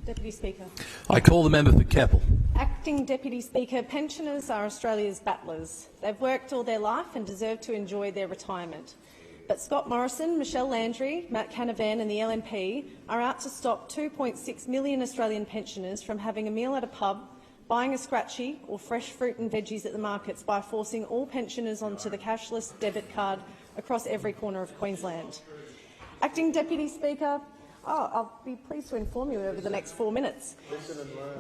Deputy Speaker. I call the member for Keppel. Acting Deputy Speaker, pensioners are Australia's battlers. They've worked all their life and deserve to enjoy their retirement. But Scott Morrison, Michelle Landry, Matt Canavan and the LNP are out to stop 2.6 million Australian pensioners from having a meal at a pub, buying a scratchy or fresh fruit and veggies at the markets by forcing all pensioners onto the cashless debit card across every corner of Queensland. Acting Deputy Speaker, I'll be pleased to inform you over the next 4 minutes.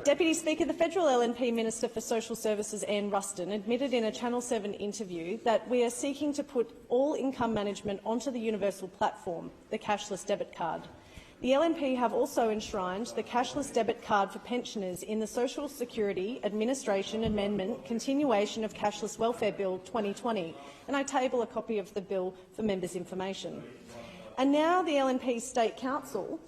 Deputy Speaker, the federal LNP Minister for Social Services, Anne Ruston, admitted in a Channel 7 interview that we are seeking to put all income management onto the universal platform, the cashless debit card. The LNP have also enshrined the cashless debit card for pensioners in the Social Security Administration Amendment Continuation of Cashless Welfare Bill 2020, and I table a copy of the bill for members' information. And now the LNP State Council,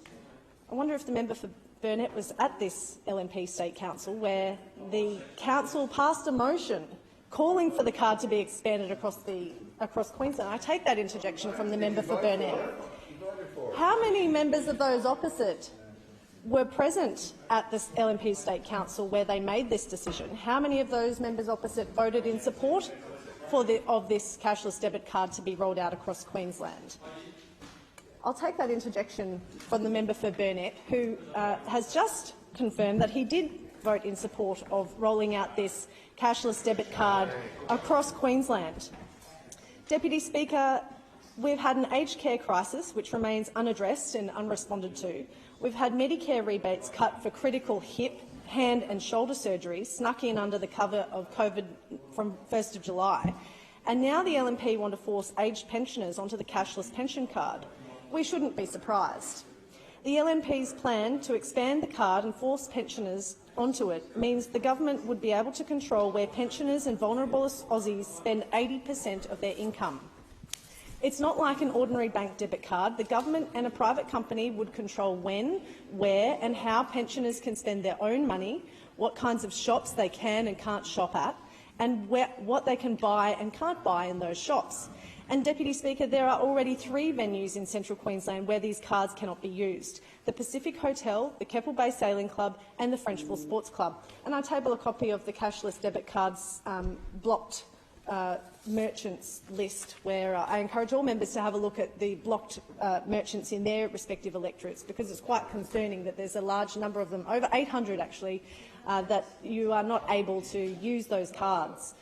I wonder if the member for Burnett was at this LNP State Council where the council passed a motion calling for the card to be expanded across Queensland. I take that interjection from the member for Burnett. How many members of those opposite were present at this LNP State Council where they made this decision? How many of those members opposite voted in support of this cashless debit card to be rolled out across Queensland? I'll take that interjection from the member for Burnett, who has just confirmed that he did vote in support of rolling out this cashless debit card across Queensland. Deputy Speaker, we've had an aged care crisis which remains unaddressed and unresponded to. We've had Medicare rebates cut for critical hip, hand and shoulder surgeries snuck in under the cover of COVID from 1st of July. And now the LNP want to force aged pensioners onto the cashless pension card. We shouldn't be surprised. The LNP's plan to expand the card and force pensioners onto it means the government would be able to control where pensioners and vulnerable Aussies spend 80% of their income. It's not like an ordinary bank debit card. The government and a private company would control when, where and how pensioners can spend their own money, what kinds of shops they can and can't shop at, and what they can buy and can't buy in those shops. And, Deputy Speaker, there are already 3 venues in Central Queensland where these cards cannot be used: the Pacific Hotel, the Keppel Bay Sailing Club and the Frenchville Sports Club. And I table a copy of the cashless debit cards blocked merchants list, where I encourage all members to have a look at the blocked merchants in their respective electorates, because it's quite concerning that there's a large number of them, over 800 actually, that you are not able to use those cards.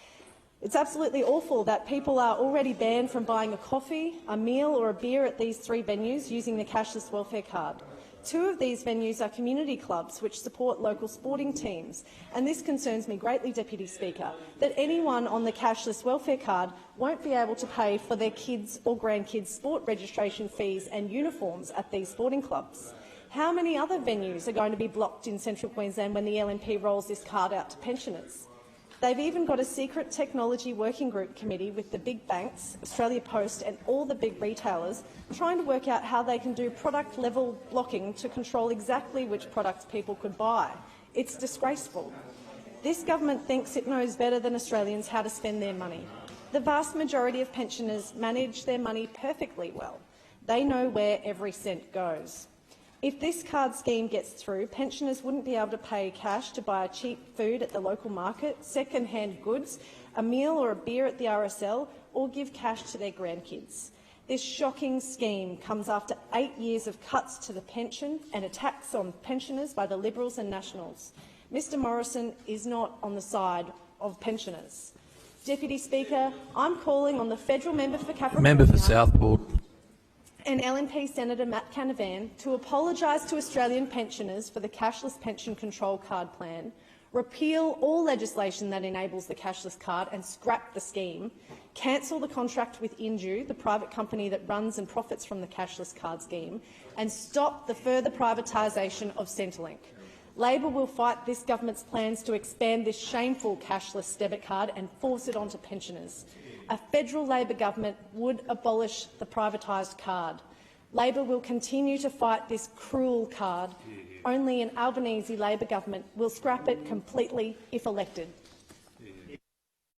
It's absolutely awful that people are already banned from buying a coffee, a meal or a beer at these 3 venues using the cashless welfare card. 2 of these venues are community clubs which support local sporting teams, and this concerns me greatly, Deputy Speaker, that anyone on the cashless welfare card won't be able to pay for their kids' or grandkids' sport registration fees and uniforms at these sporting clubs. How many other venues are going to be blocked in Central Queensland when the LNP rolls this card out to pensioners? They've even got a secret technology working group committee with the big banks, Australia Post and all the big retailers trying to work out how they can do product-level blocking to control exactly which products people could buy. It's disgraceful. This government thinks it knows better than Australians how to spend their money. The vast majority of pensioners manage their money perfectly well. They know where every cent goes. If this card scheme gets through, pensioners wouldn't be able to pay cash to buy cheap food at the local market, second-hand goods, a meal or a beer at the RSL, or give cash to their grandkids. This shocking scheme comes after 8 years of cuts to the pension and attacks on pensioners by the Liberals and Nationals. Mr Morrison is not on the side of pensioners. Deputy Speaker, I'm calling on the federal member for Capricorn Member for Southport and LNP Senator Matt Canavan to apologise to Australian pensioners for the cashless pension control card plan, repeal all legislation that enables the cashless card and scrap the scheme, cancel the contract with Inju, the private company that runs and profits from the cashless card scheme, and stop the further privatisation of Centrelink. Labor will fight this government's plans to expand this shameful cashless debit card and force it onto pensioners. A federal Labor government would abolish the privatised card. Labor will continue to fight this cruel card. Only an Albanese Labor government will scrap it completely if elected.